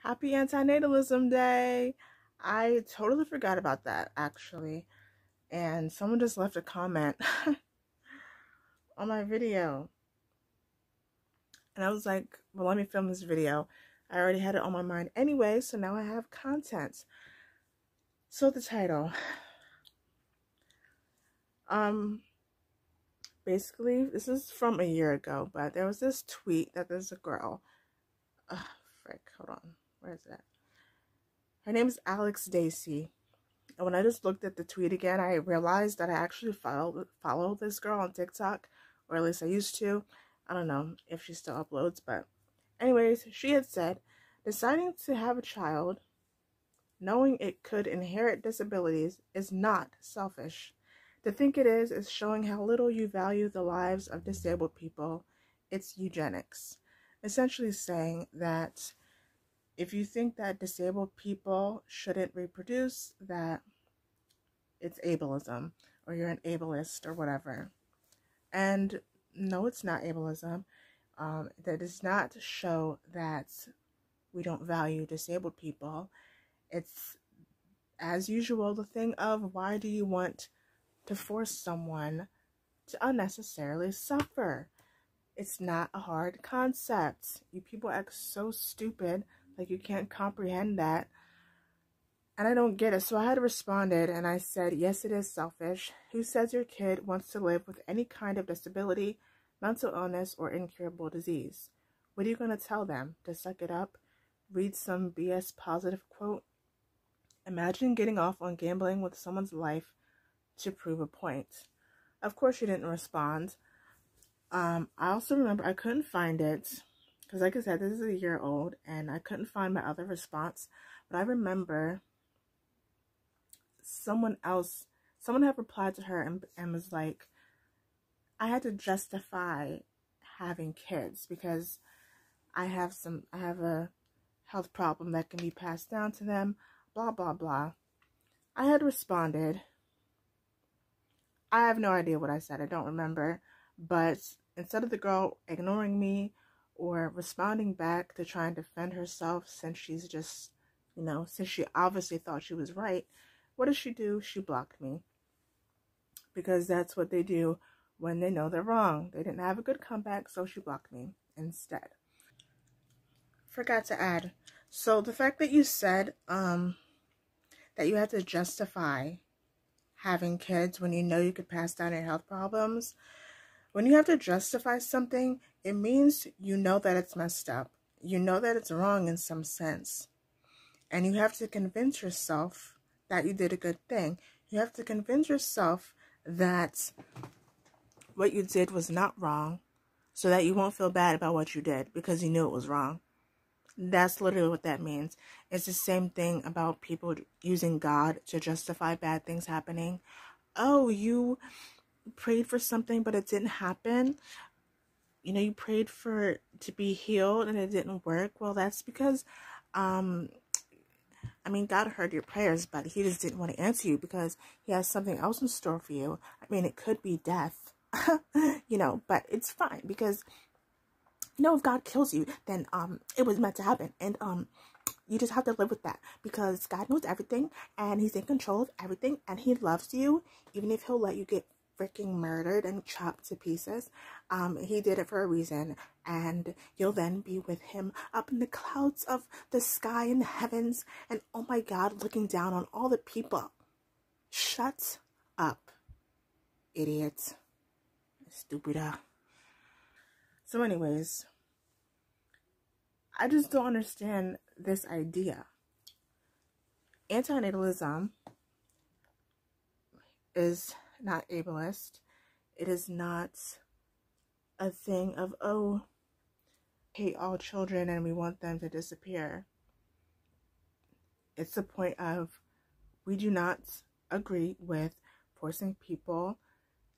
Happy Antinatalism Day! I totally forgot about that, actually. And someone just left a comment on my video. And I was like, well, let me film this video. I already had it on my mind anyway, so now I have content. So the title. Basically, this is from a year ago, but there was this tweet that there's a girl. Hold on. Where is that? Her name is Alex Dacey. And when I just looked at the tweet again, I realized that I actually follow this girl on TikTok, or at least I used to. I don't know if she still uploads, but anyways, she had said, deciding to have a child, knowing it could inherit disabilities, is not selfish. To think it is showing how little you value the lives of disabled people. It's eugenics. Essentially saying that if you think that disabled people shouldn't reproduce, that it's ableism, or you're an ableist, or whatever. And no, it's not ableism. That does not show that we don't value disabled people. It's, as usual, the thing of, why do you want to force someone to unnecessarily suffer? It's not a hard concept. You people act so stupid, like you can't comprehend that. And I don't get it. So I had responded and I said, yes, it is selfish. Who says your kid wants to live with any kind of disability, mental illness, or incurable disease? What are you going to tell them? To suck it up? Read some BS positive quote? Imagine getting off on gambling with someone's life to prove a point. Of course, she didn't respond. I also remember I couldn't find it, because like I said, this is a year old, and I couldn't find my other response. But I remember someone had replied to her and was like, I had to justify having kids because I have a health problem that can be passed down to them, blah, blah, blah. I had responded. I have no idea what I said. I don't remember. But instead of the girl ignoring me or responding back to try and defend herself, since she's just, since she obviously thought she was right, what did she do? She blocked me. Because that's what they do when they know they're wrong. They didn't have a good comeback, so she blocked me instead. Forgot to add. So the fact that you said that you had to justify having kids when you know you could pass down your health problems, when you have to justify something, it means you know that it's messed up. You know that it's wrong in some sense. And you have to convince yourself that you did a good thing. You have to convince yourself that what you did was not wrong, so that you won't feel bad about what you did because you knew it was wrong. That's literally what that means. It's the same thing about people using God to justify bad things happening. Oh, you prayed for something but it didn't happen. You prayed for it to be healed and it didn't work. Well, that's because God heard your prayers, but he just didn't want to answer you because he has something else in store for you. It could be death, but it's fine because, if God kills you, then it was meant to happen. And you just have to live with that because God knows everything and he's in control of everything and he loves you, even if he'll let you get freaking murdered and chopped to pieces. He did it for a reason, and you'll then be with him up in the clouds of the sky in the heavens, and oh my God, looking down on all the people. Shut up, idiot. Stupida. So anyways, I just don't understand this idea. Antinatalism is not ableist. It is not a thing of, oh, hate all children and we want them to disappear. It's the point of, we do not agree with forcing people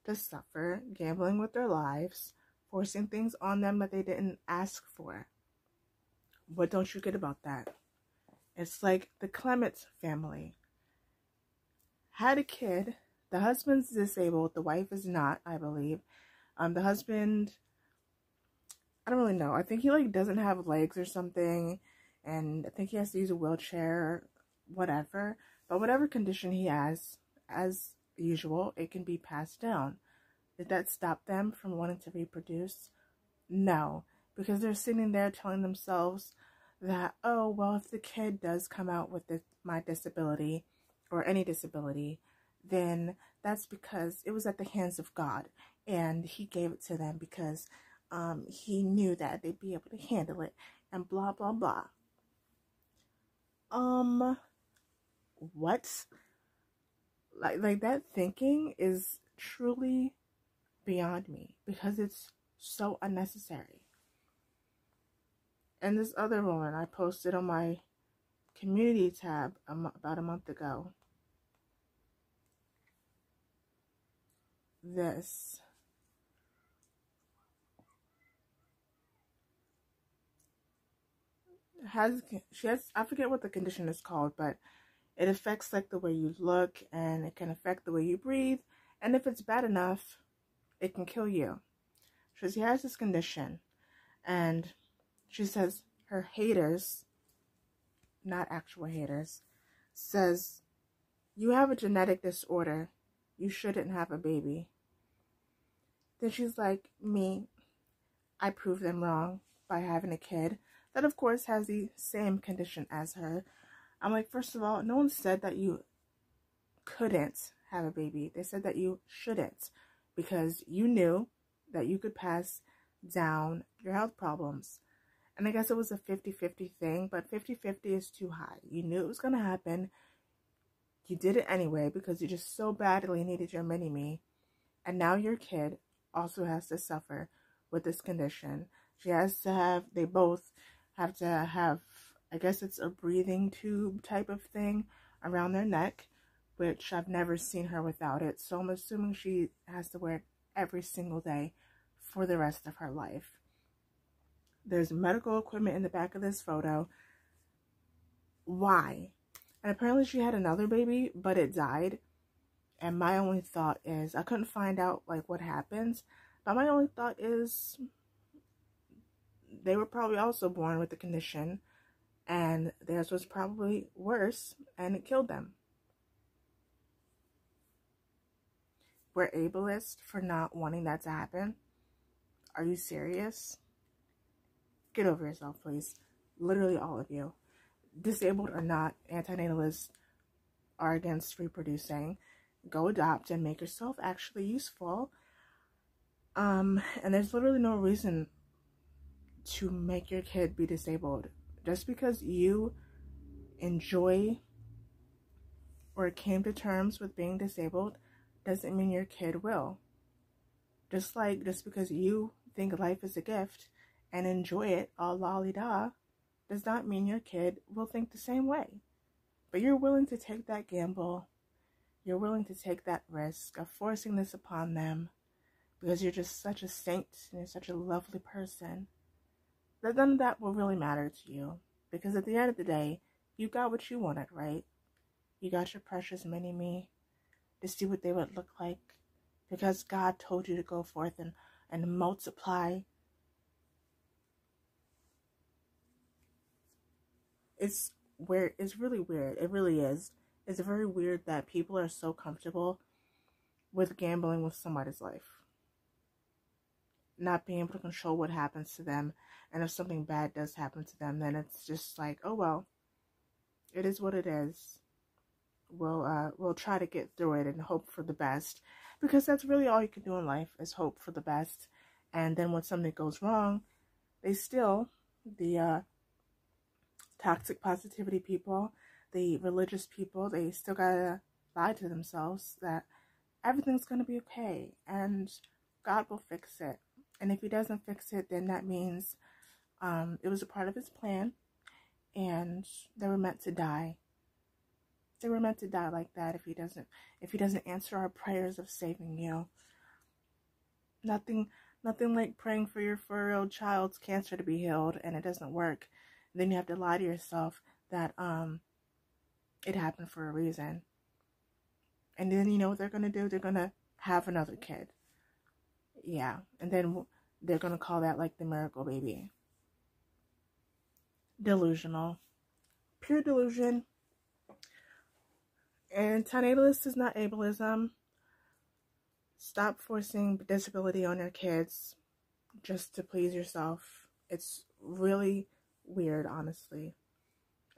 to suffer, gambling with their lives, forcing things on them that they didn't ask for. What don't you get about that? It's like the Clements family. Had a kid. The husband's disabled. The wife is not, I believe. The husband, I don't really know. I think he doesn't have legs or something. and I think he has to use a wheelchair, whatever. But whatever condition he has, as usual, it can be passed down. Did that stop them from wanting to reproduce? No, because they're sitting there telling themselves that, oh, well, if the kid does come out with my disability or any disability, then that's because it was at the hands of God, and he gave it to them because he knew that they'd be able to handle it, and blah, blah, blah. What? Like that thinking is truly beyond me because it's so unnecessary. And this other woman I posted on my community tab about a month ago. This. She has, I forget what the condition is called, but it affects like the way you look, and it can affect the way you breathe, and if it's bad enough, it can kill you. So she has this condition, and she says her haters, not actual haters, says, you have a genetic disorder, you shouldn't have a baby. Then she's like, me, I prove them wrong by having a kid that of course has the same condition as her. I'm like, first of all, no one said that you couldn't have a baby. They said that you shouldn't, because you knew that you could pass down your health problems. And I guess it was a 50-50 thing, but 50-50 is too high. You knew it was going to happen. You did it anyway because you just so badly needed your mini-me. And now your kid also has to suffer with this condition. They both have to have, I guess it's a breathing tube type of thing around their neck, which I've never seen her without it. So I'm assuming she has to wear it every single day for the rest of her life. There's medical equipment in the back of this photo. Why? And apparently she had another baby, but it died. And my only thought is, I couldn't find out like what happens, but my only thought is they were probably also born with the condition, and theirs was probably worse, and it killed them. We're ableist for not wanting that to happen. Are you serious? Get over yourself, please. Literally all of you. Disabled or not, antinatalists are against reproducing. Go adopt and make yourself actually useful. And there's literally no reason to make your kid be disabled. Just because you enjoy or came to terms with being disabled doesn't mean your kid will. Just because you think life is a gift and enjoy it all lolly-da does not mean your kid will think the same way. But you're willing to take that gamble. You're willing to take that risk of forcing this upon them because you're just such a saint and you're such a lovely person. That none of that will really matter to you, because at the end of the day, you got what you wanted, right? You got your precious mini-me to see what they would look like, because God told you to go forth and multiply. It's weird. It's really weird. It really is. It's very weird that people are so comfortable with gambling with somebody's life, not being able to control what happens to them. And if something bad does happen to them, then it's just like, oh well, it is what it is. We'll try to get through it and hope for the best, because that's really all you can do in life is hope for the best. And then when something goes wrong, the toxic positivity people, the religious people, they still gotta lie to themselves that everything's gonna be okay and God will fix it. And if he doesn't fix it, then that means it was a part of his plan, and they were meant to die. They were meant to die like that if he doesn't answer our prayers of saving you. Nothing like praying for your 4-year-old child's cancer to be healed and it doesn't work. Then you have to lie to yourself that it happened for a reason. And then you know what they're gonna do? They're gonna have another kid. Yeah, and then they're gonna call that like the miracle baby. delusional. Pure delusion. Antinatalist is not ableism. Stop forcing disability on your kids just to please yourself. It's really weird, honestly.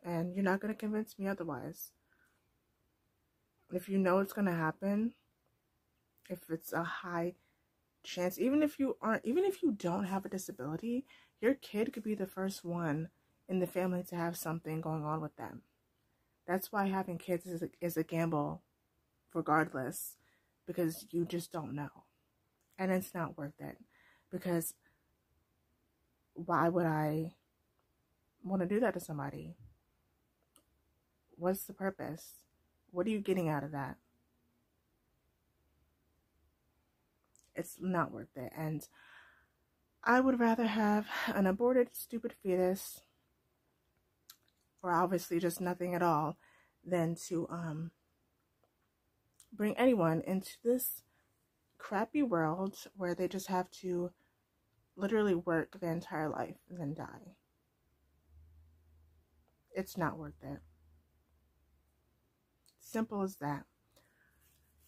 And you're not going to convince me otherwise. If you know it's going to happen, if it's a high chance, even if you don't have a disability, your kid could be the first one in the family to have something going on with them. That's why having kids is a gamble, regardless, because you just don't know. And it's not worth it. Because why would I want to do that to somebody? What's the purpose? What are you getting out of that? It's not worth it. And I would rather have an aborted stupid fetus, or obviously just nothing at all, than to bring anyone into this crappy world where they just have to literally work their entire life and then die. It's not worth it. Simple as that.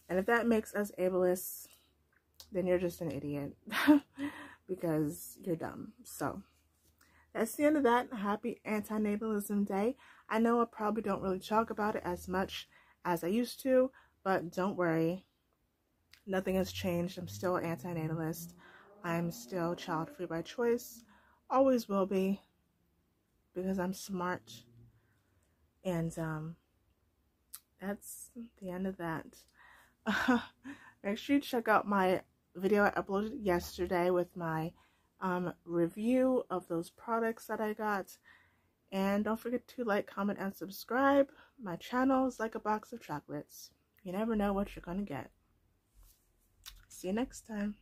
And if that makes us ableists, then you're just an idiot because you're dumb. So that's the end of that. Happy Antinatalism Day. I know I probably don't really talk about it as much as I used to, but don't worry. Nothing has changed. I'm still an antinatalist. I'm still child-free by choice. Always will be, because I'm smart. And that's the end of that. Make sure you check out my video I uploaded yesterday with my review of those products that I got. And don't forget to like, comment, and subscribe. My channel is like a box of chocolates. You never know what you're going to get. See you next time.